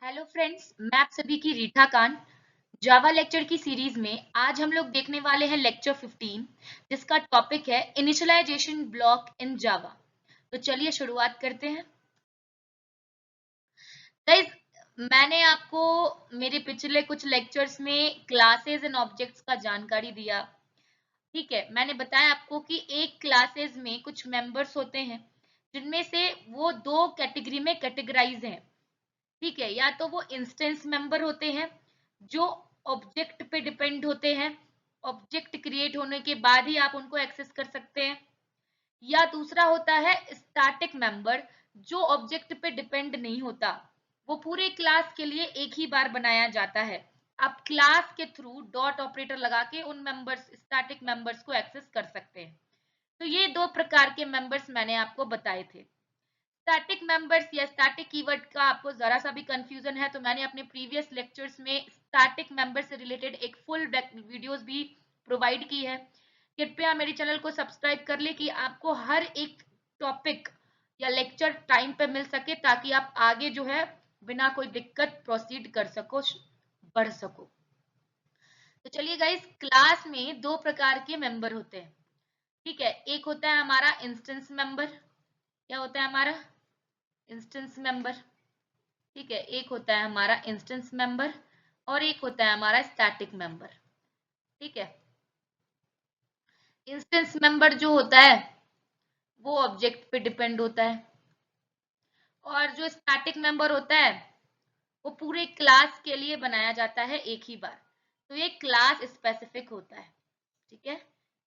Hello friends, मैं आप सभी की रीठा कान। जावा लेक्चर की सीरीज में आज हम लोग देखने वाले हैं लेक्चर 15, जिसका टॉपिक है इनिशियलाइजेशन ब्लॉक इन जावा। तो चलिए शुरुआत करते हैं। गाइस, मैंने आपको मेरे पिछले कुछ लेक्चर्स में क्लासेस एंड ऑब्जेक्ट्स का जानकारी दिया। ठीक है, मैंने बताया आपको कि एक क्लासेस में कुछ मेंबर्स होते हैं जिनमें से वो दो कैटेगरी में कैटेगराइज हैं। ठीक है, या तो वो इंस्टेंस मेंबर होते हैं जो ऑब्जेक्ट पे डिपेंड होते हैं, ऑब्जेक्ट क्रिएट होने के बाद ही आप उनको एक्सेस कर सकते हैं, या दूसरा होता है स्टैटिक मेंबर जो ऑब्जेक्ट पे डिपेंड नहीं होता, वो पूरे क्लास के लिए एक ही बार बनाया जाता है। आप क्लास के थ्रू डॉट ऑपरेटर लगा के उन मेंबर्स, स्टैटिक मेंबर्स को एक्सेस कर सकते हैं। तो ये दो प्रकार के मेंबर्स मैंने आपको बताए थे। स्टैटिक मेंबर्स या स्टैटिक कीवर्ड का आपको जरा सा भी कंफ्यूजन है तो मैंने अपने प्रीवियस लेक्चर्स में स्टैटिक मेंबर से रिलेटेड एक फुल वीडियोस भी प्रोवाइड की है। कृपया मेरे चैनल को सब्सक्राइब कर ले कि आपको हर एक टॉपिक या लेक्चर टाइम पे मिल सके, ताकि आप आगे जो है बिना कोई दिक्कत प्रोसीड कर सको, बढ़ सको। तो चलिए गाइस, क्लास में दो प्रकार के मेंबर होते हैं। ठीक है, एक होता है हमारा इंस्टेंस मेंबर। क्या होता है हमारा? Instance member. ठीक है, एक होता है हमारा इंस्टेंस मेंबर और एक होता है हमारा स्टैटिक मेंबर। ठीक है, इंस्टेंस मेंबर जो होता है वो ऑब्जेक्ट पे डिपेंड होता है, और जो स्टैटिक मेंबर होता है वो पूरे क्लास के लिए बनाया जाता है एक ही बार। तो ये क्लास स्पेसिफिक होता है। ठीक है,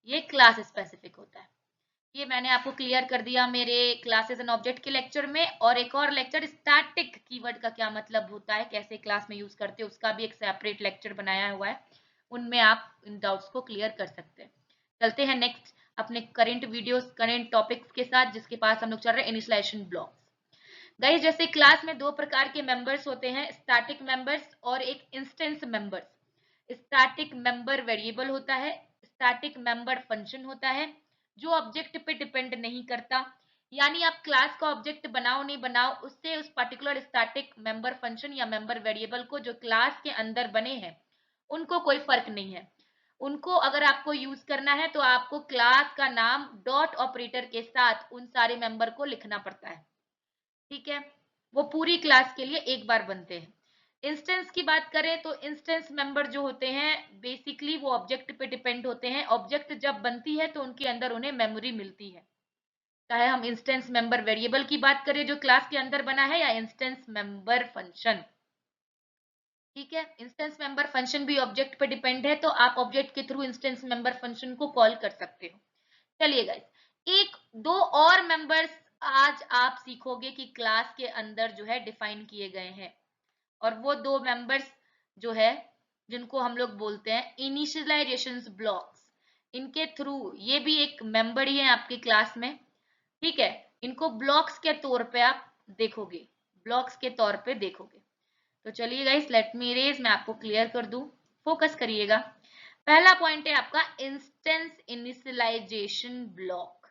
ये क्लास स्पेसिफिक होता है। ये मैंने आपको क्लियर कर दिया मेरे क्लासेस एंड ऑब्जेक्ट के लेक्चर में। और एक और लेक्चर स्टैटिक कीवर्ड का क्या मतलब होता है, कैसे क्लास में यूज करते हैं, उसका भी एक सेपरेट लेक्चर बनाया हुआ है। उनमें आप इन डाउट्स को क्लियर कर सकते हैं। चलते हैं नेक्स्ट अपने करंट वीडियोस, करंट टॉपिक्स के साथ, जिसके पास हम लोग चल रहे हैं इनिशियलाइजेशन ब्लॉक्स। गाइस, जैसे क्लास में दो प्रकार के मेंबर्स होते हैं, स्टैटिक मेंबर्स और एक instance members. Static member variable होता है, स्टैटिक मेंबर फंक्शन होता है जो ऑब्जेक्ट पे डिपेंड नहीं करता। यानी आप क्लास का ऑब्जेक्ट बनाओ नहीं बनाओ, उससे उस पर्टिकुलर स्टैटिक मेंबर फंक्शन या मेंबर वेरिएबल को जो क्लास के अंदर बने हैं उनको कोई फर्क नहीं है। उनको अगर आपको यूज करना है तो आपको क्लास का नाम डॉट ऑपरेटर के साथ उन सारे मेंबर को लिखना पड़ता है। ठीक है, वो पूरी क्लास के लिए एक बार बनते हैं। इंस्टेंस की बात करें तो इंस्टेंस मेंबर जो होते हैं बेसिकली वो ऑब्जेक्ट पे डिपेंड होते हैं। ऑब्जेक्ट जब बनती है तो उनके अंदर उन्हें मेमोरी मिलती है, चाहे हम इंस्टेंस मेंबर वेरिएबल की बात करें जो क्लास के अंदर बना है, या इंस्टेंस मेंबर फंक्शन। ठीक है, इंस्टेंस मेंबर फंक्शन भी ऑब्जेक्ट पे डिपेंड है, तो आप ऑब्जेक्ट के थ्रू इंस्टेंस मेंबर फंक्शन को कॉल कर सकते हो। चलिए गाइस, एक दो और मेंबर्स आज आप सीखोगे कि क्लास के अंदर जो है डिफाइन किए गए हैं, और वो दो मेंबर्स जो है जिनको हम लोग बोलते हैं इनिशियलाइजेशन ब्लॉक्स। इनके थ्रू, ये भी एक मेंबर ही है आपकी क्लास में। ठीक है, इनको ब्लॉक्स के तौर पे आप देखोगे, ब्लॉक्स के तौर पे देखोगे। तो चलिए गाइस, लेट मी इरेज, मैं आपको क्लियर कर दूं, फोकस करिएगा। पहला पॉइंट है आपका इंस्टेंस इनिशियलाइजेशन ब्लॉक।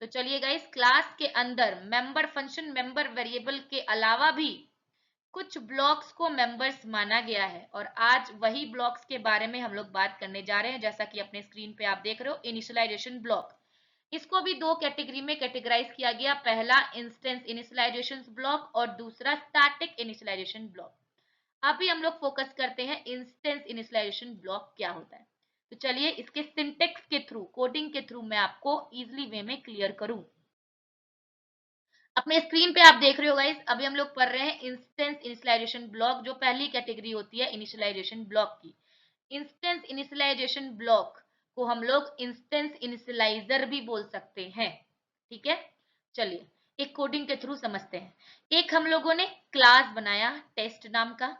तो चलिए गाइस, क्लास के अंदर मेंबर फंक्शन, मेंबर वेरिएबल के अलावा भी कुछ ब्लॉक्स को मेंबर्स माना गया है, और आज वही ब्लॉक्स के बारे में हम लोग बात करने जा रहे हैं। जैसा कि अपने स्क्रीन पे आप देख रहे हो, इनिशियलाइजेशन ब्लॉक, इसको भी दो कैटेगरी में कैटेगराइज किया गया। पहला इंस्टेंस इनिशियलाइजेशन ब्लॉक और दूसरा स्टैटिक इनिशियलाइजेशन ब्लॉक। अभी हम लोग फोकस करते हैं इंस्टेंस इनिशियलाइजेशन ब्लॉक क्या होता है। तो चलिए इसके सिंटेक्स के थ्रू, कोडिंग के थ्रू मैं आपको इजीली वे में क्लियर करूं। अपने स्क्रीन पे आप देख रहे हो गाइस, अभी हम लोग पढ़ रहे हैं इंस्टेंस इनिशियलाइजेशन ब्लॉक, जो पहली कैटेगरी होती है इनिशियलाइजेशन ब्लॉक की। इंस्टेंस इनिशियलाइजेशन ब्लॉक को हम लोग इंस्टेंस इनिशियलाइजर भी बोल सकते हैं। ठीक है, चलिए एक कोडिंग के थ्रू समझते हैं। एक हम लोगों ने क्लास बनाया टेस्ट नाम का।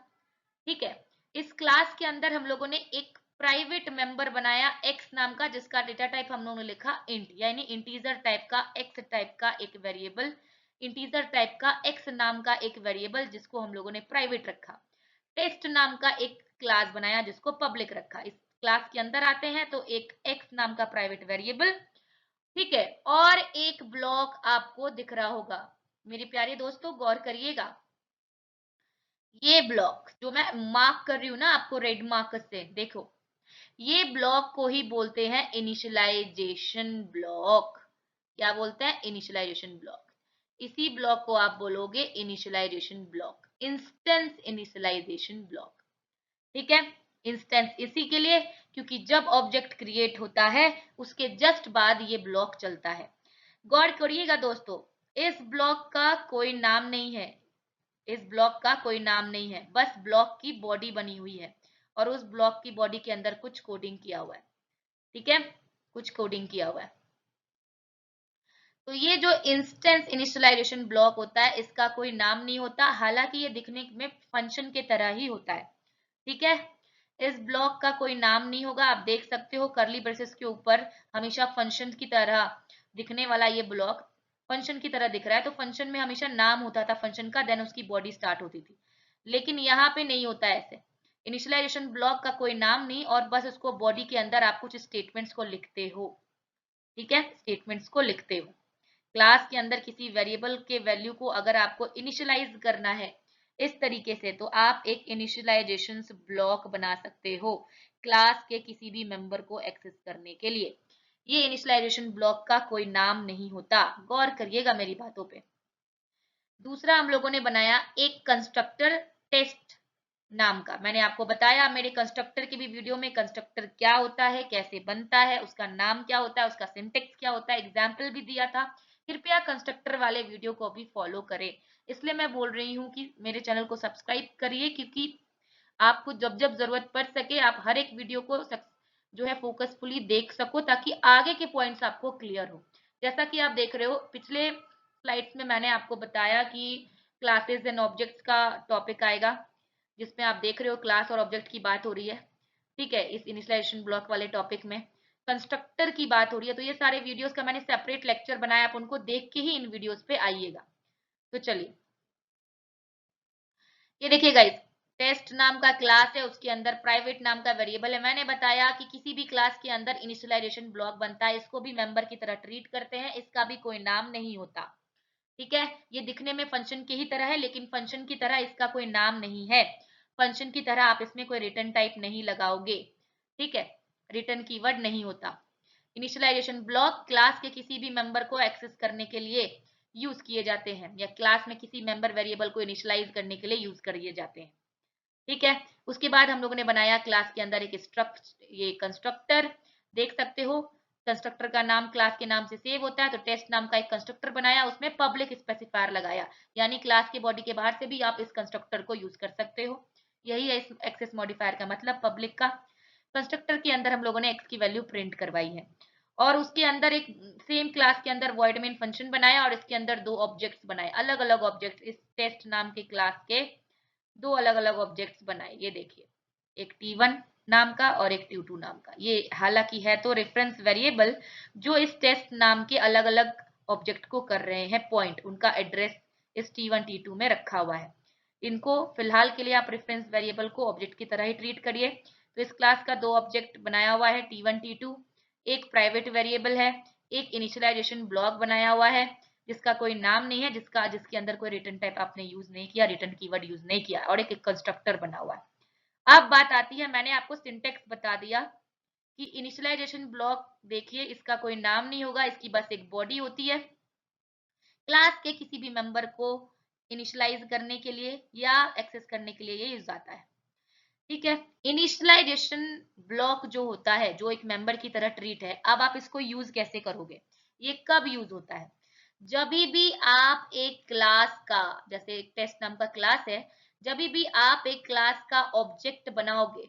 ठीक है, इस क्लास के अंदर हम लोगों ने एक प्राइवेट मेंबर बनाया एक्स नाम का, जिसका डेटा टाइप हम लोगों ने लिखा इंट, यानी इंटीजर टाइप का एक्स टाइप का एक वेरिएबल, इंटीजर टाइप का एक्स नाम का एक वेरिएबल जिसको हम लोगों ने प्राइवेट रखा। टेस्ट नाम का एक क्लास बनाया जिसको पब्लिक रखा। इस क्लास के अंदर आते हैं तो एक एक्स नाम का प्राइवेट वेरिएबल। ठीक है, और एक ब्लॉक आपको दिख रहा होगा। मेरे प्यारे दोस्तों गौर करिएगा, ये ब्लॉक जो मैं मार्क कर रही हूँ ना आपको रेड मार्कर से, देखो ये ब्लॉक को ही बोलते हैं इनिशियलाइजेशन ब्लॉक। क्या बोलते हैं? Initialisation block. इसी ब्लॉक को आप बोलोगे initialization block, instance initialization block. ठीक है, इंस्टेंस इसी के लिए क्योंकि जब ऑब्जेक्ट क्रिएट होता है उसके जस्ट बाद ये ब्लॉक चलता है। गौर करिएगा दोस्तों, इस ब्लॉक का कोई नाम नहीं है, इस ब्लॉक का कोई नाम नहीं है, बस ब्लॉक की बॉडी बनी हुई है और उस ब्लॉक की बॉडी के अंदर कुछ कोडिंग किया हुआ है। ठीक है, कुछ कोडिंग किया हुआ है। तो ये जो इंस्टेंस इनिशियलाइजेशन ब्लॉक होता है इसका कोई नाम नहीं होता, हालांकि ये दिखने में फंक्शन के तरह ही होता है। ठीक है, इस ब्लॉक का कोई नाम नहीं होगा। आप देख सकते हो करली ब्रेसेस के ऊपर हमेशा फंक्शन की तरह दिखने वाला ये ब्लॉक फंक्शन की तरह दिख रहा है, तो फंक्शन में हमेशा नाम होता था फंक्शन का, देन उसकी बॉडी स्टार्ट होती थी। लेकिन यहाँ पे नहीं होता ऐसे, इनिशियलाइजेशन ब्लॉक का कोई नाम नहीं और बस उसको बॉडी के अंदर आप कुछ स्टेटमेंट्स को लिखते हो। ठीक है, स्टेटमेंट्स को लिखते हो। क्लास के अंदर किसी वेरिएबल के वैल्यू को अगर आपको इनिशियलाइज करना है इस तरीके से, तो आप एक इनिशियलाइजेशन ब्लॉक बना सकते हो क्लास के किसी भी मेंबर को एक्सेस करने के लिए। ये इनिशियलाइजेशन ब्लॉक का कोई नाम नहीं होता, गौर करिएगा मेरी बातों पे। दूसरा हम लोगों ने बनाया एक कंस्ट्रक्टर टेस्ट नाम का। मैंने आपको बताया मेरे कंस्ट्रक्टर की भी वीडियो में कंस्ट्रक्टर क्या होता है, कैसे बनता है, उसका नाम क्या होता है, उसका सिंटेक्स क्या होता है, एग्जाम्पल भी दिया था। कृपया कंस्ट्रक्टर वाले वीडियो को भी फॉलो करें। इसलिए मैं बोल रही हूँ कि मेरे चैनल को सब्सक्राइब करिए, क्योंकि आपको जब जब जरूरत पड़ सके आप हर एक वीडियो को जो है फोकसफुली देख सको, ताकि आगे के पॉइंट्स आपको क्लियर हो। जैसा कि आप देख रहे हो पिछले स्लाइड्स में मैंने आपको बताया कि क्लासेस एंड ऑब्जेक्ट्स का टॉपिक आएगा, जिसमें आप देख रहे हो क्लास और ऑब्जेक्ट की बात हो रही है। ठीक है, इस इनिशियलाइजेशन ब्लॉक वाले टॉपिक में कंस्ट्रक्टर की बात हो रही है। तो ये सारे वीडियोस का मैंने सेपरेट लेक्चर बनाया, आप उनको देख के ही इन वीडियोस पे आइएगा। तो चलिए, ये देखिए गाइस, टेस्ट नाम का क्लास है, उसके अंदर प्राइवेट नाम का वेरिएबल है। मैंने बताया कि किसी भी क्लास के अंदर इनिशियलाइजेशन ब्लॉक बनता है, इसको भी मेंबर की तरह ट्रीट करते हैं, इसका भी कोई नाम नहीं होता। ठीक है, ये दिखने में फंक्शन की ही तरह है, लेकिन फंक्शन की तरह इसका कोई नाम नहीं है। फंक्शन की तरह आप इसमें कोई रिटर्न टाइप नहीं लगाओगे। ठीक है, रिटर्न कीवर्ड नहीं होता। इनिशियलाइजेशन ब्लॉक क्लास के किसी भी मेंबर को एक्सेस करने के लिए यूज किए जाते हैं, या क्लास में किसी मेंबर वेरिएबल को इनिशियलाइज करने के लिए यूज किए जाते हैं। ठीक है, उसके बाद हम लोगों ने बनाया क्लास के अंदर एक ये कंस्ट्रक्टर। देख सकते हो कंस्ट्रक्टर का नाम क्लास के नाम से सेव होता है, तो टेस्ट नाम का एक कंस्ट्रक्टर बनाया, उसमें पब्लिक स्पेसिफायर लगाया, यानी क्लास के बॉडी के बाहर से भी आप इस कंस्ट्रक्टर को यूज कर सकते हो। यही है इस एक्सेस मॉडिफायर का मतलब, पब्लिक का। कंस्ट्रक्टर के अंदर हम लोगों ने एक्स की वैल्यू प्रिंट करवाई है, और उसके अंदर एक सेम क्लास के अंदर वॉइड मेन फंक्शन बनाया, और इसके अंदर दो ऑब्जेक्ट्स बनाए, अलग अलग ऑब्जेक्ट्स, इस टेस्ट नाम के क्लास के दो अलग अलग ऑब्जेक्ट्स बनाए। ये देखिए, एक t1 नाम का और एक t2 नाम का। ये हालांकि है तो रेफरेंस वेरिएबल जो इस टेस्ट नाम के अलग अलग ऑब्जेक्ट को कर रहे हैं पॉइंट, उनका एड्रेस इस t1 t2 में रखा हुआ है। इनको फिलहाल के लिए आप रेफरेंस वेरिएबल को ऑब्जेक्ट की तरह ही ट्रीट करिए। तो इस क्लास का दो ऑब्जेक्ट बनाया हुआ है t1 t2, एक प्राइवेट वेरिएबल है, एक इनिशियलाइजेशन ब्लॉक बनाया हुआ है जिसका कोई नाम नहीं है, जिसके अंदर कोई रिटर्न टाइप आपने यूज नहीं किया, रिटर्न कीवर्ड यूज नहीं किया, और एक कंस्ट्रक्टर बना हुआ है। अब बात आती है, मैंने आपको सिंटेक्स बता दिया कि इनिशियलाइजेशन ब्लॉक देखिए इसका कोई नाम नहीं होगा, इसकी बस एक बॉडी होती है क्लास के किसी भी मेंबर को इनिशियलाइज करने के लिए या एक्सेस करने के लिए ये यूज आता है। ठीक है, इनिशियलाइजेशन ब्लॉक जो होता है, जो एक मेंबर की तरह ट्रीट है, अब आप इसको यूज कैसे करोगे, ये कब यूज होता है? जब भी आप एक क्लास का, जैसे एक टेस्ट नाम का क्लास है, जब भी आप एक क्लास का ऑब्जेक्ट बनाओगे,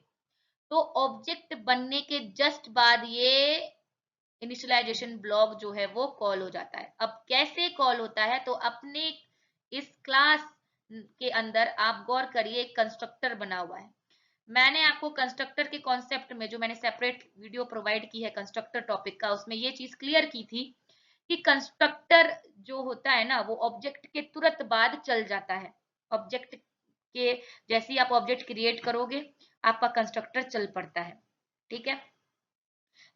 तो ऑब्जेक्ट बनने के जस्ट बाद ये इनिशियलाइजेशन ब्लॉक जो है वो कॉल हो जाता है। अब कैसे कॉल होता है, तो अपने इस क्लास के अंदर आप गौर करिए, एक कंस्ट्रक्टर बना हुआ है। मैंने आपको कंस्ट्रक्टर के कॉन्सेप्ट में जो मैंने सेपरेट वीडियो प्रोवाइड की है कंस्ट्रक्टर टॉपिक का, उसमें ये चीज क्लियर की थी कि कंस्ट्रक्टर जो होता है ना, वो ऑब्जेक्ट के तुरंत बाद चल जाता है। ऑब्जेक्ट के जैसे ही आप ऑब्जेक्ट क्रिएट करोगे, आपका कंस्ट्रक्टर चल पड़ता है। ठीक है,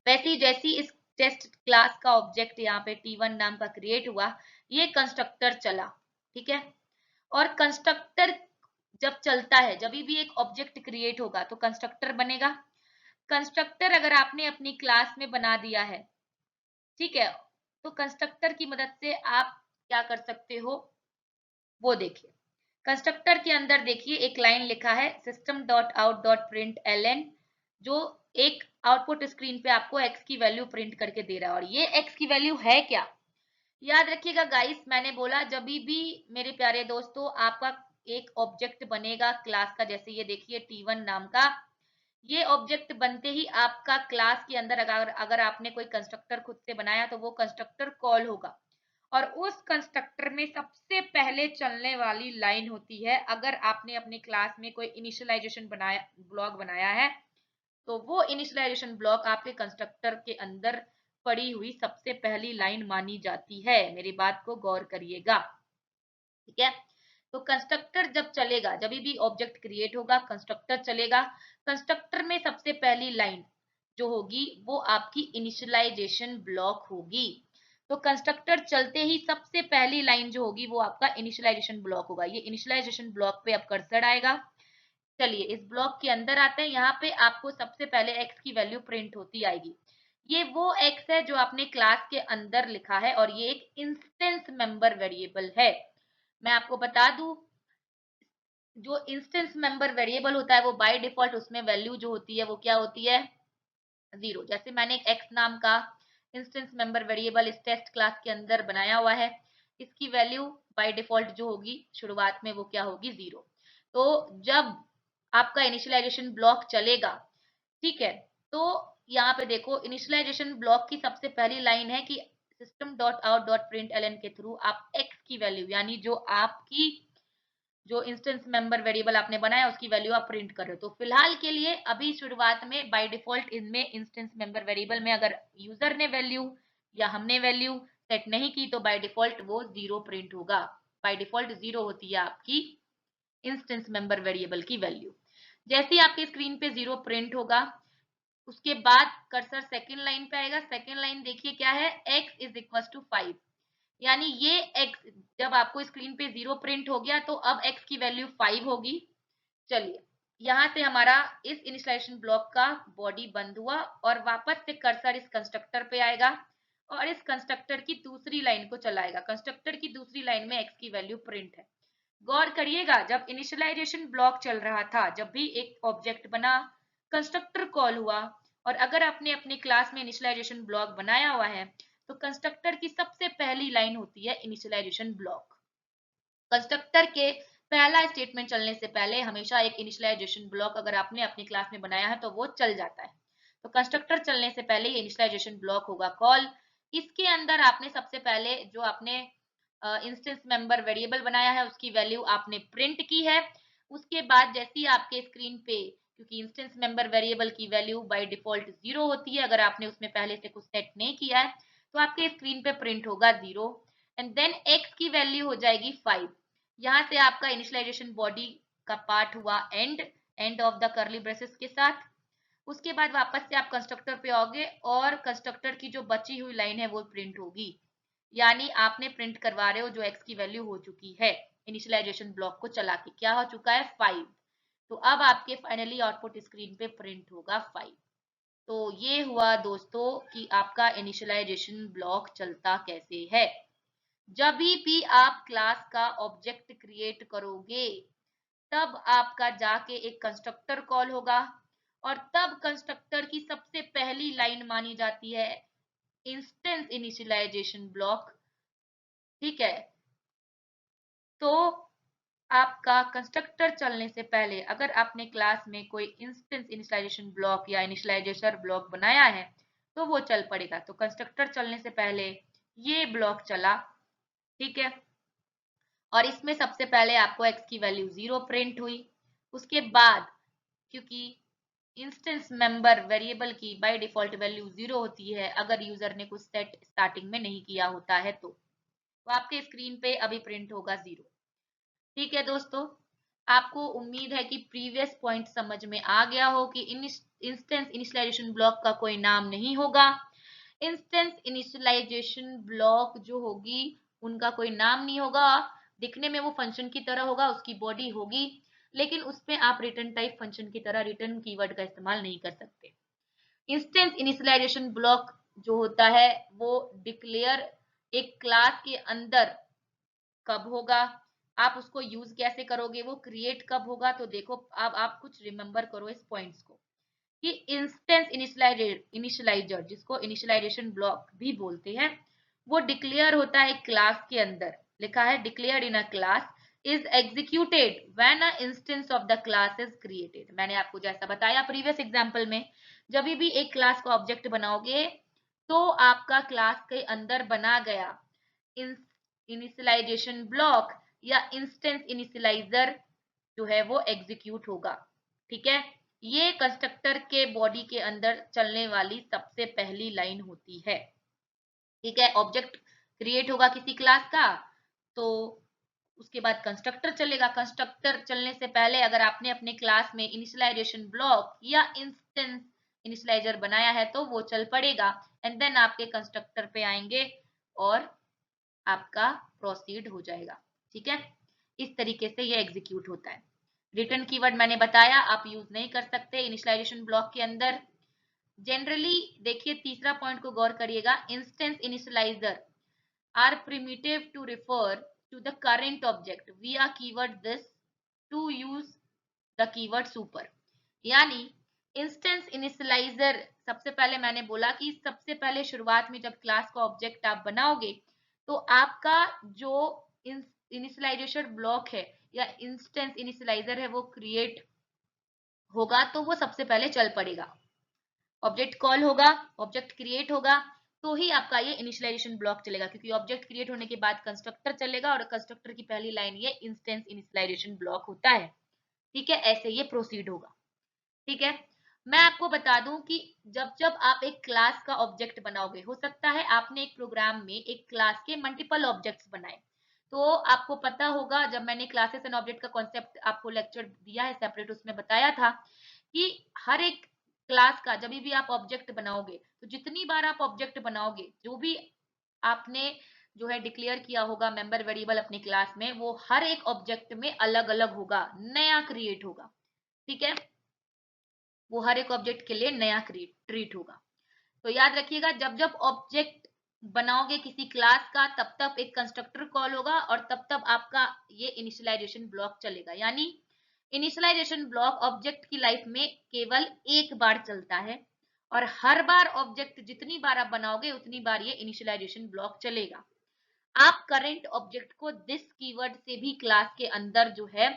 वैसे जैसी इस टेस्ट क्लास का ऑब्जेक्ट यहाँ पे t1 नाम का क्रिएट हुआ, ये कंस्ट्रक्टर चला। ठीक है, और कंस्ट्रक्टर जब चलता है, जब भी एक ऑब्जेक्ट क्रिएट होगा तो कंस्ट्रक्टर बनेगा। कंस्ट्रक्टर अगर आपने अपनी क्लास में बना दिया है, ठीक है, तो कंस्ट्रक्टर की मदद से आप क्या कर सकते हो वो देखिए। कंस्ट्रक्टर के अंदर देखिए एक लाइन लिखा है system dot out dot print L, जो एक आउटपुट स्क्रीन पे आपको x की वैल्यू प्रिंट करके दे रहा है। और ये x की वैल्यू है क्या, याद रखिएगा गाइस, मैंने बोला जब भी मेरे प्यारे दोस्तों आपका एक ऑब्जेक्ट बनेगा क्लास का, जैसे ये देखिए T1 नाम का, ये ऑब्जेक्ट बनते ही आपका क्लास के अंदर अगर आपने कोई कंस्ट्रक्टर खुद से बनाया तो वो कंस्ट्रक्टर कॉल होगा। और उस कंस्ट्रक्टर में सबसे पहले चलने वाली लाइन होती है, अगर आपने अपनी क्लास में कोई इनिशियलाइजेशन बनाया ब्लॉक बनाया है तो वो इनिशियलाइजेशन ब्लॉक आपके कंस्ट्रक्टर के अंदर पड़ी हुई सबसे पहली लाइन मानी जाती है। मेरी बात को गौर करिएगा, ठीक है। तो कंस्ट्रक्टर जब चलेगा, जब भी ऑब्जेक्ट क्रिएट होगा कंस्ट्रक्टर चलेगा। कंस्ट्रक्टर में सबसे पहली लाइन जो होगी वो आपकी इनिशियलाइजेशन ब्लॉक होगी। तो कंस्ट्रक्टर चलते ही सबसे पहली लाइन जो होगी वो आपका इनिशियलाइजेशन ब्लॉक होगा। ये इनिशियलाइजेशन ब्लॉक पे अब कर्सर आएगा। चलिए इस ब्लॉक के अंदर आते हैं। यहाँ पे आपको सबसे पहले x की वैल्यू प्रिंट होती आएगी। ये वो x है जो आपने क्लास के अंदर लिखा है और ये एक इंस्टेंस मेंबर वेरिएबल है। मैं आपको बता दूं, जो इंस्टेंस मेंबर वेरिएबल होता है वो बाय डिफॉल्ट उसमें वैल्यू जो होती है वो क्या होती है, 0। जैसे मैंने एक x नाम का इंस्टेंस मेंबर वेरिएबल इस टेस्ट क्लास के अंदर बनाया हुआ है, इसकी वैल्यू बाय डिफॉल्ट जो होगी शुरुआत में वो क्या होगी, 0। तो जब आपका इनिशियलाइजेशन ब्लॉक चलेगा, ठीक है, तो यहाँ पे देखो इनिशियलाइजेशन ब्लॉक की सबसे पहली लाइन है कि system dot out dot print L के थ्रू आप x की वैल्यू, यानी जो आपकी जो इंस्टेंस मेंबर वेरिएबल आपने बनाया उसकी वैल्यू आप प्रिंट कर रहे हो। तो फिलहाल के लिए अभी शुरुआत में बाय डिफॉल्ट इनमें इंस्टेंस मेंबर वेरिएबल में अगर यूजर ने वैल्यू या हमने वैल्यू सेट नहीं की तो बाय डिफॉल्ट वो 0 प्रिंट होगा। बाय डिफॉल्ट 0 होती है आपकी इंस्टेंस मेंबर वेरिएबल की वैल्यू। जैसे ही आपके स्क्रीन पे 0 प्रिंट होगा उसके बाद कर्सर सेकेंड लाइन पे आएगा। सेकेंड लाइन देखिए क्या है, x इज इक्वल टू 5, यानी ये x जब आपको स्क्रीन पे 0 प्रिंट हो गया तो अब x की वैल्यू 5 होगी। चलिए यहां से हमारा इस इनिशियलाइजेशन ब्लॉक का बॉडी बंद हुआ और वापस से कर्सर इस कंस्ट्रक्टर पे आएगा और इस कंस्ट्रक्टर की दूसरी लाइन को चलाएगा। कंस्ट्रक्टर की दूसरी लाइन में x की वैल्यू प्रिंट है। गौर करिएगा, जब इनिशियलाइजेशन ब्लॉक चल रहा था, जब भी एक ऑब्जेक्ट बना, कंस्ट्रक्टर कॉल हुआ और अगर आपने अपनी क्लास में इनिशियलाइजेशन ब्लॉक बनाया हुआ है तो कंस्ट्रक्टर की सबसे पहली लाइन होती है इनिशियलाइजेशन ब्लॉक। कंस्ट्रक्टर के पहला स्टेटमेंट चलने से पहले हमेशा एक इनिशियलाइजेशन ब्लॉक अगर आपने अपनी क्लास में बनाया है तो वो चल जाता है। तो कंस्ट्रक्टर चलने से पहले इनिशियलाइजेशन ब्लॉक होगा कॉल। इसके अंदर आपने सबसे पहले जो आपने इंस्टेंस मेंबर वेरिएबल बनाया है उसकी वैल्यू आपने प्रिंट की है। उसके बाद जैसे ही आपके स्क्रीन पे, क्योंकि इंस्टेंस मेंबर वेरिएबल की वैल्यू बाय डिफॉल्ट 0 होती है अगर आपने उसमें पहले से कुछ सेट नहीं किया है, तो आपके स्क्रीन पे प्रिंट होगा 0 एंड देन x की वैल्यू हो जाएगी 5। यहाँ से आपका इनिशियलाइजेशन बॉडी का पार्ट हुआ end of the curly braces के साथ। उसके बाद वापस से आप कंस्ट्रक्टर पे आओगे और कंस्ट्रक्टर की जो बची हुई लाइन है वो प्रिंट होगी, यानी आपने प्रिंट करवा रहे हो जो x की वैल्यू हो चुकी है इनिशियलाइजेशन ब्लॉक को चला के, क्या हो चुका है, 5। तो अब आपके फाइनली आउटपुट स्क्रीन पे प्रिंट होगा 5। तो ये हुआ दोस्तों कि आपका इनिशियलाइजेशन ब्लॉक चलता कैसे है। जब भी आप क्लास का ऑब्जेक्ट क्रिएट करोगे तब आपका जाके एक कंस्ट्रक्टर कॉल होगा और तब कंस्ट्रक्टर की सबसे पहली लाइन मानी जाती है इंस्टेंस इनिशियलाइजेशन ब्लॉक, ठीक है। तो आपका कंस्ट्रक्टर चलने से पहले अगर आपने क्लास में कोई इंस्टेंस इनिशियलाइजेशन ब्लॉक या इनिशियलाइजेशन ब्लॉक बनाया है तो वो चल पड़ेगा। तो कंस्ट्रक्टर चलने से पहले ये ब्लॉक चला, ठीक है, और इसमें सबसे पहले आपको x की वैल्यू 0 प्रिंट हुई। उसके बाद क्योंकि इंस्टेंस मेंबर वेरिएबल की बाय डिफॉल्ट वैल्यू 0 होती है अगर यूजर ने कुछ सेट स्टार्टिंग में नहीं किया होता है तो आपके स्क्रीन पे अभी प्रिंट होगा 0। ठीक है दोस्तों, आपको उम्मीद है कि प्रीवियस पॉइंट समझ में आ गया हो कि इंस्टेंस इनिशियलाइजेशन ब्लॉक का कोई नाम नहीं होगा। इंस्टेंस इनिशियलाइजेशन ब्लॉक जो होगी उनका कोई नाम नहीं होगा, दिखने में वो फंक्शन की तरह होगा, उसकी बॉडी होगी। लेकिन उसमें आप रिटर्न टाइप फंक्शन की तरह रिटर्न कीवर्ड का इस्तेमाल नहीं कर सकते। इंस्टेंस इनिशियलाइजेशन ब्लॉक जो होता है वो डिक्लेयर एक क्लास के अंदर कब होगा, आप उसको यूज कैसे करोगे, वो क्रिएट कब होगा। तो देखो अब आप कुछ रिमेंबर करो इस पॉइंट्स को कि इंस्टेंस इनिशियलाइजर जिसको इनिशियलाइजेशन ब्लॉक भी बोलते हैं, वो डिक्लेयर होता है क्लास के अंदर। लिखा है declared in a class is executed when a instance of the class is created. मैंने आपको जैसा बताया प्रीवियस एग्जांपल में, जब भी एक क्लास का ऑब्जेक्ट बनाओगे तो आपका क्लास के अंदर बना गया इनिशियलाइजेशन ब्लॉक या इंस्टेंस इनिशियलाइजर जो है वो एग्जीक्यूट होगा। ठीक है, ये कंस्ट्रक्टर के बॉडी के अंदर चलने वाली सबसे पहली लाइन होती है। ठीक है, ऑब्जेक्ट क्रिएट होगा किसी क्लास का, तो उसके बाद कंस्ट्रक्टर चलेगा। कंस्ट्रक्टर चलने से पहले अगर आपने अपने क्लास में इनिशियलाइजेशन ब्लॉक या इंस्टेंस इनिशियलाइजर बनाया है तो वो चल पड़ेगा, एंड देन आपके कंस्ट्रक्टर पे आएंगे और आपका प्रोसीड हो जाएगा। ठीक है, इस तरीके से ये एग्जीक्यूट होता है। रिटर्न कीवर्ड मैंने बताया आप यूज नहीं कर सकते इनिशियलाइजेशन ब्लॉक के अंदर। जनरली देखिए तीसरा पॉइंट को गौर करिएगा, instance initializer are primitive to refer to the current object via keyword this to use the keyword super. यानी इंस्टेंस इनिशियलाइजर सबसे पहले मैंने बोला कि सबसे पहले शुरुआत में जब क्लास का ऑब्जेक्ट आप बनाओगे तो आपका जो इनिशियलाइजेशन ब्लॉक है या इंस्टेंस इनिशियलाइजर है वो क्रिएट होगा, तो वो सबसे पहले चल पड़ेगा। ऑब्जेक्ट कॉल होगा, ऑब्जेक्ट क्रिएट होगा, तो ही आपका ये इनिशियलाइजेशन ब्लॉक चलेगा, क्योंकि ऑब्जेक्ट क्रिएट होने के बाद कंस्ट्रक्टर चलेगा और कंस्ट्रक्टर की पहली लाइन ये इंस्टेंस इनिशियलाइजेशन ब्लॉक होता है। ठीक है, ऐसे ये प्रोसीड होगा। ठीक है, मैं आपको बता दूं कि जब जब आप एक क्लास का ऑब्जेक्ट बनाओगे, हो सकता है आपने एक प्रोग्राम में एक क्लास के मल्टीपल ऑब्जेक्ट्स बनाए, तो आपको पता होगा जब मैंने क्लासेस एंड ऑब्जेक्ट का कॉन्सेप्ट आपको लेक्चर दिया है सेपरेट, उसमें बताया था कि हर एक क्लास का जब भी आप ऑब्जेक्ट बनाओगे तो जितनी बार आप ऑब्जेक्ट बनाओगे, जो भी आपने जो है डिक्लेयर किया होगा मेंबर वेरिएबल अपनी क्लास में, वो हर एक ऑब्जेक्ट में अलग अलग होगा, नया क्रिएट होगा। ठीक है, वो हर एक ऑब्जेक्ट के लिए नया ट्रीट होगा। तो याद रखिएगा जब जब ऑब्जेक्ट बनाओगे किसी क्लास का तब तब एक कंस्ट्रक्टर कॉल होगा और तब तब आपका ये इनिशियलाइजेशन ब्लॉक चलेगा। यानी इनिशियलाइजेशन ब्लॉक ऑब्जेक्ट की लाइफ में केवल एक बार चलता है और हर बार ऑब्जेक्ट जितनी बार आप बनाओगे उतनी बार ये इनिशियलाइजेशन ब्लॉक चलेगा। आप करंट ऑब्जेक्ट को दिस कीवर्ड से भी क्लास के अंदर जो है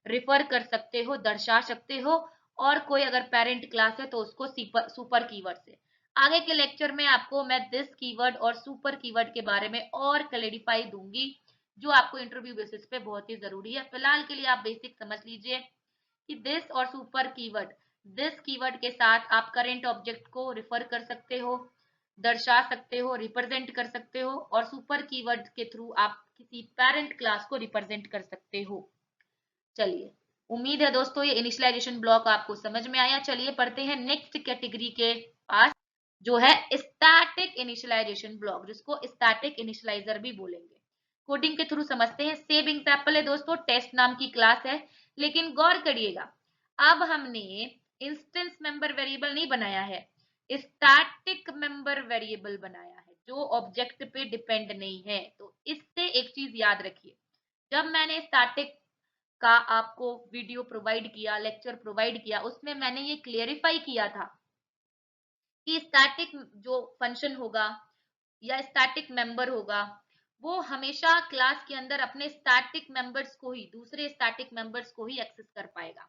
रिफर कर सकते हो, दर्शा सकते हो, और कोई अगर पेरेंट क्लास है तो उसको सुपर कीवर्ड से। आगे के लेक्चर में आपको मैं दिस कीवर्ड और सुपर कीवर्ड के बारे में और क्लैरिफाई दूंगी, जो आपको इंटरव्यू बेसिस पे बहुत ही जरूरी है। फिलहाल के लिए आप बेसिक समझ लीजिए कि दिस और सुपर कीवर्ड, दिस कीवर्ड के साथ आप करंट ऑब्जेक्ट को रिफर कर सकते हो, दर्शा सकते हो, रिप्रेजेंट कर सकते हो, और सुपर कीवर्ड के थ्रू आप किसी पेरेंट क्लास को रिप्रेजेंट कर सकते हो। चलिए, उम्मीद है दोस्तों ये इनिशियलाइजेशन ब्लॉक आपको समझ में आया। चलिए पढ़ते हैं नेक्स्ट कैटेगरी के पास, जो है स्टैटिक इनिशियलाइजेशन ब्लॉक, जिसको स्टैटिक इनिशियलाइजर भी बोलेंगे। कोडिंग के थ्रू समझते हैं। सेव एग्जांपल है दोस्तों, टेस्ट नाम की क्लास है, लेकिन गौर करिएगा अब हमने इंस्टेंस मेंबर वेरिएबल नहीं बनाया है, स्टैटिक मेंबर वेरिएबल बनाया है जो ऑब्जेक्ट पे डिपेंड नहीं है। तो इससे एक चीज याद रखिए, जब मैंने स्टैटिक का आपको वीडियो प्रोवाइड किया, लेक्चर प्रोवाइड किया, उसमें मैंने ये क्लियरिफाई किया था कि स्टैटिक जो फंक्शन होगा या स्टैटिक मेंबर होगा वो हमेशा क्लास के अंदर अपने स्टैटिक मेंबर्स को ही, दूसरे स्टैटिक मेंबर्स को ही एक्सेस कर पाएगा।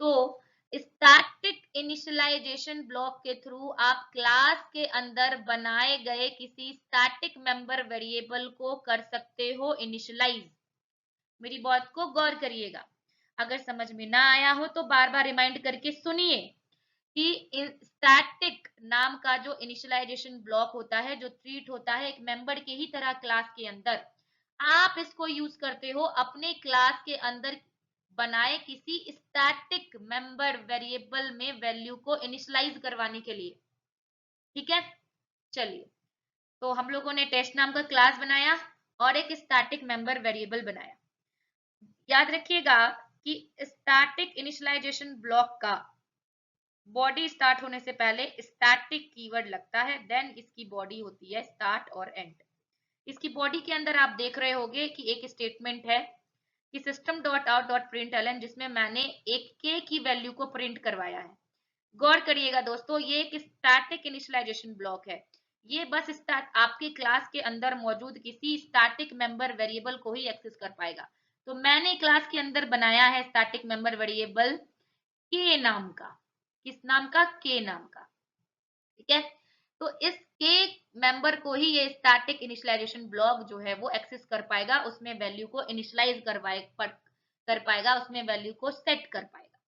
तो स्टैटिक इनिशियलाइजेशन ब्लॉक के थ्रू आप क्लास के अंदर बनाए गए किसी स्टैटिक मेंबर वेरिएबल को कर सकते हो इनिशियलाइज। मेरी बात को गौर करिएगा, अगर समझ में ना आया हो तो बार बार रिमाइंड करके सुनिए कि स्टैटिक नाम का जो इनिशियलाइजेशन ब्लॉक होता है, जो ट्रीट होता है एक मेंबर के ही तरह क्लास के अंदर, आप इसको यूज करते हो अपने क्लास के अंदर बनाए किसी स्टैटिक मेंबर वेरिएबल में वैल्यू को इनिशियलाइज करवाने के लिए। ठीक है, चलिए, तो हम लोगों ने टेस्ट नाम का क्लास बनाया और एक स्टैटिक मेंबर वेरिएबल बनाया। याद रखिएगा कि स्टैटिक इनिशियलाइजेशन ब्लॉक का बॉडी स्टार्ट होने से पहले स्टैटिक कीवर्ड लगता है, देन इसकी बॉडी होती है स्टार्ट और एंड। इसकी बॉडी के अंदर आप देख रहे होंगे कि एक स्टेटमेंट है कि system dot out dot print जिसमें मैंने एक के की वैल्यू को प्रिंट करवाया है। गौर करिएगा दोस्तों, ये एक स्टैटिक इनिशियलाइजेशन ब्लॉक है। ये बस आपके क्लास के अंदर मौजूद किसी स्टैटिक मेंबर वेरिएबल को ही एक्सेस कर पाएगा। तो मैंने क्लास के अंदर बनाया है स्टैटिक मेंबर वेरिएबल के नाम का। किस नाम का? के नाम का। ठीक है, तो इस के मेंबर को ही ये स्टैटिक इनिशियलाइजेशन ब्लॉक जो है वो एक्सेस कर पाएगा, उसमें वैल्यू को इनिशियलाइज कर पाएगा, उसमें वैल्यू को सेट कर पाएगा।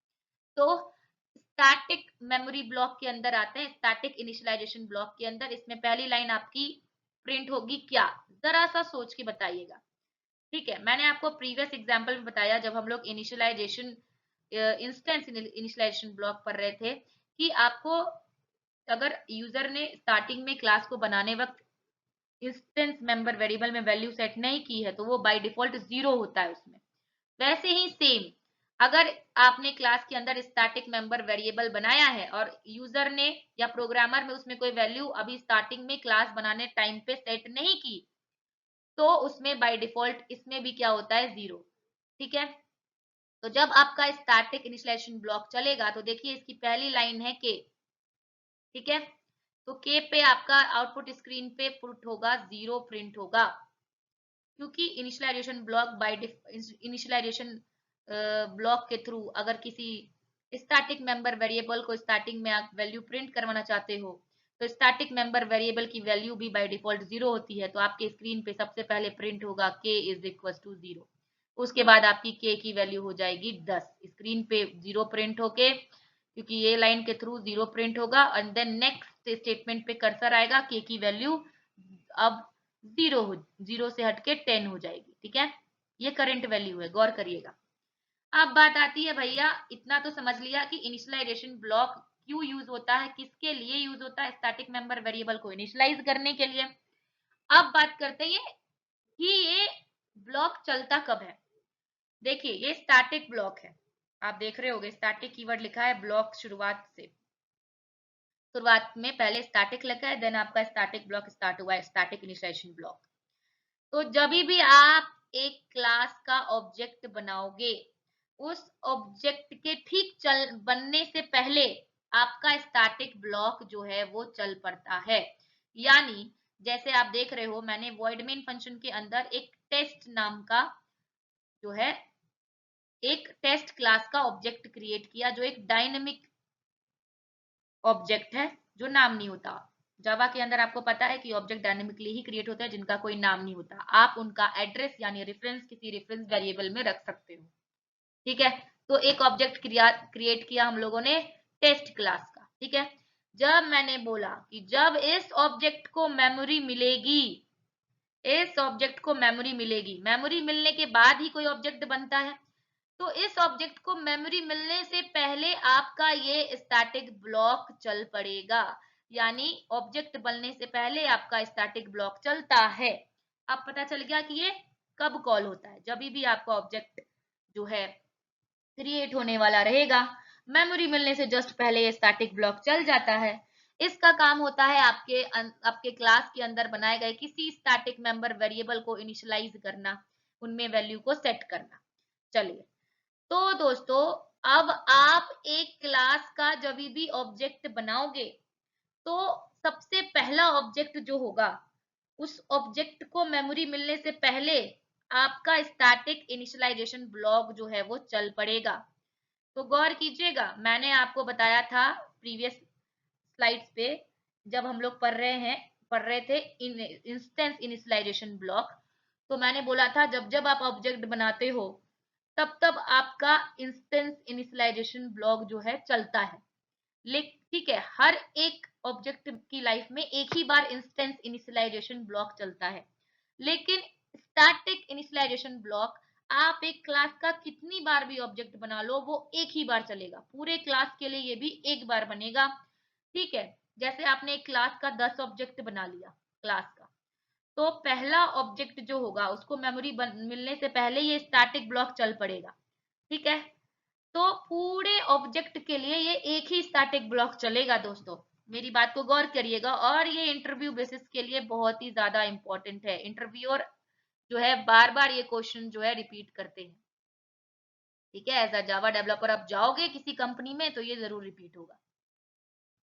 तो स्टैटिक मेमोरी ब्लॉक के अंदर आते हैं, स्टैटिक इनिशियलाइजेशन ब्लॉक के अंदर इसमें पहली लाइन आपकी प्रिंट होगी क्या? जरा सा सोच के बताइएगा। ठीक है, मैंने आपको प्रीवियस एग्जांपल में बताया जब हम लोग इनिशियलाइजेशन इंस्टेंस इनिशियलाइजेशन ब्लॉक पढ़ रहे थे कि आपको अगर यूजर ने स्टार्टिंग में क्लास को बनाने वक्त इंस्टेंस मेंबर वेरिएबल में वैल्यू सेट नहीं की है तो वो बाय डिफॉल्ट 0 होता है उसमें। वैसे ही सेम अगर आपने क्लास के अंदर स्टैटिक मेंबर वेरिएबल बनाया है और यूजर ने या प्रोग्रामर में उसमें कोई वैल्यू अभी स्टार्टिंग में क्लास बनाने टाइम पे सेट नहीं की तो उसमें बाय डिफॉल्ट इसमें भी क्या होता है? 0। ठीक है, तो जब आपका स्टैटिक इनिशियलाइजेशन ब्लॉक चलेगा तो देखिए इसकी पहली लाइन है के। ठीक है, तो के पे आपका आउटपुट स्क्रीन पे पुट होगा 0 प्रिंट होगा, क्योंकि initialization block by initialization block के थ्रू अगर किसी स्टैटिक मेंबर वेरिएबल को स्टार्टिंग में आप वैल्यू प्रिंट करवाना चाहते हो तो स्टैटिक मेंबर वेरिएबल की वैल्यू भी बाय डिफॉल्ट 0 होती है, तो आपके स्क्रीन पे सबसे पहले प्रिंट होगा के इज इक्वल टू 0। उसके बाद आपकी के की वैल्यू हो जाएगी 10। स्क्रीन पे 0 प्रिंट होके, क्योंकि ये लाइन के थ्रू 0 प्रिंट होगा, एंड देन नेक्स्ट स्टेटमेंट पे कर्सर आएगा, के की वैल्यू अब 0 से हटके 10 हो जाएगी। ठीक है, ये करंट वैल्यू है, गौर करिएगा। अब बात आती है भैया, इतना तो समझ लिया कि इनिशियलाइजेशन ब्लॉक क्यों यूज होता है, किसके लिए यूज होता है? स्टैटिक मेंबर वेरिएबल को इनिशियलाइज करने के लिए। अब बात करते हैं कि ये ब्लॉक चलता कब है। देखिए ये स्टैटिक ब्लॉक है, आप देख रहे होंगे स्टैटिक कीवर्ड लिखा है ब्लॉक शुरुआत में पहले स्टैटिक लिखा है, देन आपका स्टैटिक ब्लॉक स्टार्ट हुआ है, स्टैटिक इनिशियलाइजेशन ब्लॉक। तो जब भी आप एक क्लास का ऑब्जेक्ट बनाओगे उस ऑब्जेक्ट के ठीक बनने से पहले आपका स्टैटिक ब्लॉक जो है वो चल पड़ता है। यानी जैसे आप देख रहे हो मैंने वॉइड मेन फंक्शन के अंदर एक टेस्ट नाम का जो है एक टेस्ट क्लास का ऑब्जेक्ट क्रिएट किया, जो एक डायनेमिक ऑब्जेक्ट है जो नाम नहीं होता। जावा के अंदर आपको पता है कि ऑब्जेक्ट डायनेमिकली ही क्रिएट होता है जिनका कोई नाम नहीं होता, आप उनका एड्रेस यानी रेफरेंस किसी रेफरेंस वेरिएबल में रख सकते हो। ठीक है, तो एक ऑब्जेक्ट क्रिएट किया हम लोगों ने टेस्ट क्लास का। ठीक है, जब मैंने बोला कि जब इस ऑब्जेक्ट को मेमोरी मिलेगी, इस ऑब्जेक्ट को मेमोरी मिलेगी, मेमोरी मिलने के बाद ही कोई ऑब्जेक्ट बनता है, तो इस ऑब्जेक्ट को मेमोरी मिलने से पहले आपका ये स्टैटिक ब्लॉक चल पड़ेगा। यानी ऑब्जेक्ट बनने से पहले आपका स्टैटिक ब्लॉक चलता है। अब पता चल गया कि ये कब कॉल होता है, जब भी आपका ऑब्जेक्ट जो है क्रिएट होने वाला रहेगा, मेमोरी मिलने से जस्ट पहले ये स्टैटिक ब्लॉक चल जाता है। इसका काम होता है आपके क्लास के अंदर बनाए गए किसी स्टैटिक मेंबर वेरिएबल को इनिशियलाइज करना, उनमें वैल्यू को सेट करना। चलिए, तो दोस्तों अब आप एक क्लास का जब भी ऑब्जेक्ट बनाओगे तो सबसे पहला ऑब्जेक्ट जो होगा उस ऑब्जेक्ट को मेमोरी मिलने से पहले आपका स्टैटिक इनिशियलाइजेशन ब्लॉक जो है वो चल पड़ेगा। तो गौर कीजिएगा, मैंने आपको बताया था प्रीवियस स्लाइड्स पे जब हम लोग पढ़ रहे थे इंस्टेंस इनिशियलाइजेशन ब्लॉक, तो मैंने बोला था जब जब आप ऑब्जेक्ट बनाते हो तब तब आपका इंस्टेंस इनिशियलाइजेशन ब्लॉक जो है चलता है। लेकिन ठीक है, हर एक ऑब्जेक्ट की लाइफ में एक ही बार इंस्टेंस इनिशियलाइजेशन ब्लॉक चलता है, लेकिन स्टैटिक इनिशियलाइजेशन ब्लॉक आप एक क्लास का कितनी बार भी ऑब्जेक्ट बना लो वो एक ही बार चलेगा, पूरे क्लास के लिए ये भी एक बार बनेगा। ठीक है, जैसे आपने एक क्लास का 10 ऑब्जेक्ट बना लिया क्लास का, तो पहला ऑब्जेक्ट जो होगा उसको मेमोरी मिलने से पहले ये स्टैटिक ब्लॉक चल पड़ेगा। ठीक है, तो पूरे ऑब्जेक्ट के लिए ये एक ही स्टैटिक ब्लॉक चलेगा दोस्तों, मेरी बात को गौर करिएगा। और ये इंटरव्यू बेसिस के लिए बहुत ही ज्यादा इंपॉर्टेंट है, इंटरव्यूअर जो है बार बार ये क्वेश्चन जो है रिपीट करते हैं। ठीक है, एज अ जावा डेवलपर आप जाओगे किसी कंपनी में तो ये जरूर रिपीट होगा।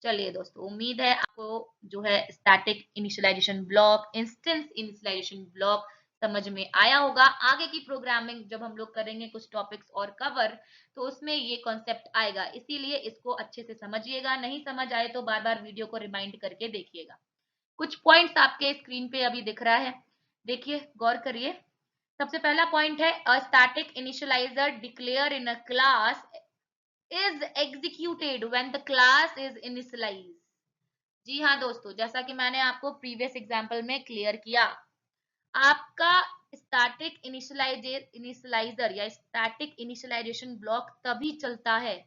चलिए दोस्तों, उम्मीद है आपको जो है static initialization block, instance initialization block समझ में आया होगा। आगे की प्रोग्रामिंग जब हम लोग करेंगे कुछ टॉपिक्स और कवर, तो उसमें ये कॉन्सेप्ट आएगा, इसीलिए इसको अच्छे से समझिएगा। नहीं समझ आए तो बार बार वीडियो को रिमाइंड करके देखिएगा। कुछ पॉइंट्स आपके स्क्रीन पे अभी दिख रहा है, देखिए गौर करिए। सबसे पहला पॉइंट है, a static initialiser declare in a class is executed when the class is initialized। जी हाँ दोस्तों, जैसा कि मैंने आपको प्रीवियस एग्जांपल में क्लियर किया, आपका स्टैटिक इनिशियलाइजर या स्टैटिक इनिशियलाइजेशन ब्लॉक तभी चलता है,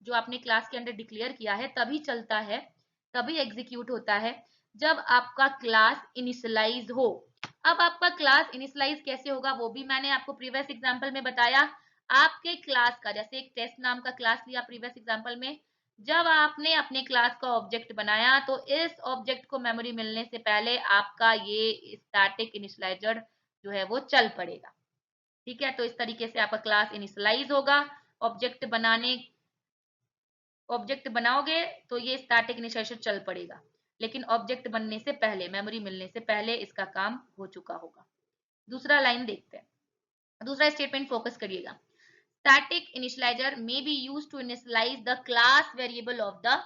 जो आपने क्लास के अंदर डिक्लेयर किया है तभी चलता है, तभी एग्जीक्यूट होता है जब आपका क्लास इनिशियलाइज हो। अब आपका क्लास इनिशियलाइज कैसे होगा वो भी मैंने आपको प्रीवियस एग्जांपल में बताया। आपके क्लास का, जैसे एक टेस्ट नाम का क्लास लिया प्रीवियस एग्जांपल में, जब आपने अपने क्लास का ऑब्जेक्ट बनाया तो इस ऑब्जेक्ट को मेमोरी मिलने से पहले आपका ये स्टैटिक इनिशियलाइजर जो है वो चल पड़ेगा। ठीक है, तो इस तरीके से आपका क्लास इनिशियलाइज होगा। ऑब्जेक्ट बनाओगे तो ये स्टैटिक इनिशियलाइजेशन चल पड़ेगा, लेकिन ऑब्जेक्ट बनने से पहले, मेमोरी मिलने से पहले इसका काम हो चुका होगा। दूसरा लाइन देखते हैं, दूसरा स्टेटमेंट फोकस करिएगा। Static initialiser may be used to initialize the class variable of the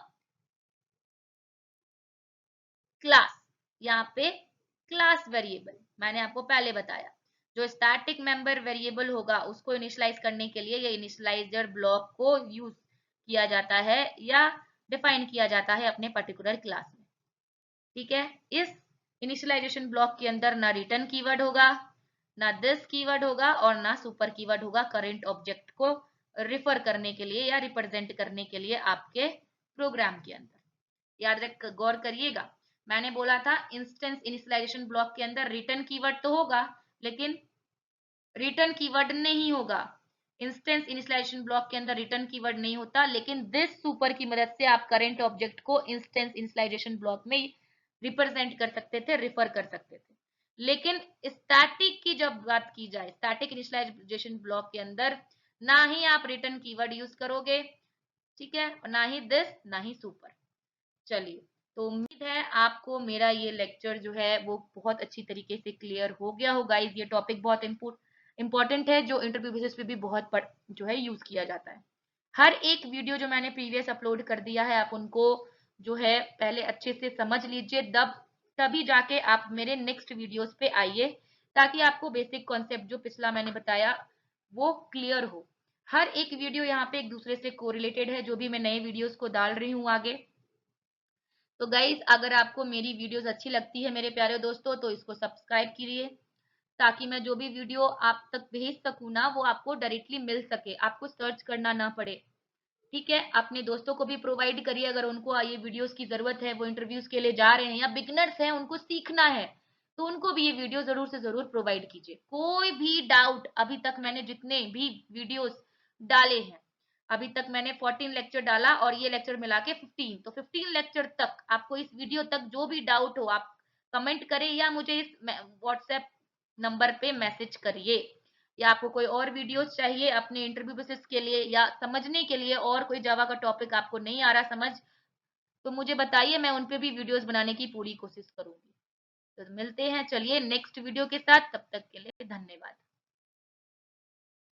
class. यहाँ पे क्लास वेरिएबल मैंने आपको पहले बताया, जो स्टैटिक मेंबर वेरिएबल होगा उसको इनिशियलाइज करने के लिए ये इनिशियलाइजर ब्लॉक को यूज किया जाता है या डिफाइन किया जाता है अपने पर्टिकुलर क्लास में। ठीक है, इस इनिशियलाइजेशन ब्लॉक के अंदर ना रिटर्न कीवर्ड होगा, ना दिस कीवर्ड होगा और ना सुपर कीवर्ड होगा करंट ऑब्जेक्ट को रिफर करने के लिए या रिप्रेजेंट करने के लिए आपके प्रोग्राम के अंदर। याद रख गौर करिएगा, मैंने बोला था इंस्टेंस इनिशियलाइजेशन ब्लॉक के अंदर रिटर्न कीवर्ड तो होगा, लेकिन रिटर्न कीवर्ड नहीं होगा। इंस्टेंस इनिशियलाइजेशन ब्लॉक के अंदर रिटर्न कीवर्ड नहीं होता, लेकिन दिस सुपर की मदद से आप करंट ऑब्जेक्ट को इंस्टेंस इनिशियलाइजेशन ब्लॉक में रिप्रेजेंट कर सकते थे, रिफर कर सकते थे। लेकिन स्टैटिक की जब बात की जाए, स्टैटिक इनिशियलाइजेशन ब्लॉक के अंदर ना ही आप रिटर्न कीवर्ड यूज करोगे, ठीक है, ना ही दिस ना ही सुपर। चलिए, तो उम्मीद है आपको मेरा ये लेक्चर जो है वो बहुत अच्छी तरीके से क्लियर हो गया हो। गाइस, ये टॉपिक बहुत इंपॉर्टेंट है, जो इंटरव्यू बेसिस पे भी बहुत जो है यूज किया जाता है। हर एक वीडियो जो मैंने प्रीवियस अपलोड कर दिया है, आप उनको जो है पहले अच्छे से समझ लीजिए, तभी जाके आप मेरे नेक्स्ट वीडियोस पे आइए, ताकि आपको बेसिक कॉन्सेप्ट जो पिछला मैंने बताया वो क्लियर हो। हर एक वीडियो यहाँ पे एक दूसरे से कोरिलेटेड है, जो भी मैं नए वीडियोस को डाल रही हूँ आगे। तो गाइज, अगर आपको मेरी वीडियोस अच्छी लगती है मेरे प्यारे दोस्तों, तो इसको सब्सक्राइब कीजिए, ताकि मैं जो भी वीडियो आप तक भेज सकूं ना, वो आपको डायरेक्टली मिल सके, आपको सर्च करना ना पड़े। ठीक है, अपने दोस्तों को भी प्रोवाइड करिए, अगर उनको ये वीडियोस की जरूरत है, वो इंटरव्यूज के लिए जा रहे हैं या बिगिनर्स हैं, उनको सीखना है, तो उनको भी ये वीडियो जरूर से जरूर प्रोवाइड कीजिए। कोई भी डाउट, अभी तक मैंने जितने भी वीडियोस डाले हैं, अभी तक मैंने 14 लेक्चर डाला और ये लेक्चर मिला के 15, तो 15 लेक्चर तक आपको इस वीडियो तक जो भी डाउट हो आप कमेंट करें या मुझे इस व्हाट्सएप नंबर पे मैसेज करिए। या आपको कोई और वीडियोस चाहिए अपने इंटरव्यू बेसिस के लिए या समझने के लिए, और कोई जावा का टॉपिक आपको नहीं आ रहा समझ, तो मुझे बताइए, मैं उन पे भी वीडियोस बनाने की पूरी कोशिश करूंगी। तो मिलते हैं चलिए नेक्स्ट वीडियो के साथ, तब तक के लिए धन्यवाद।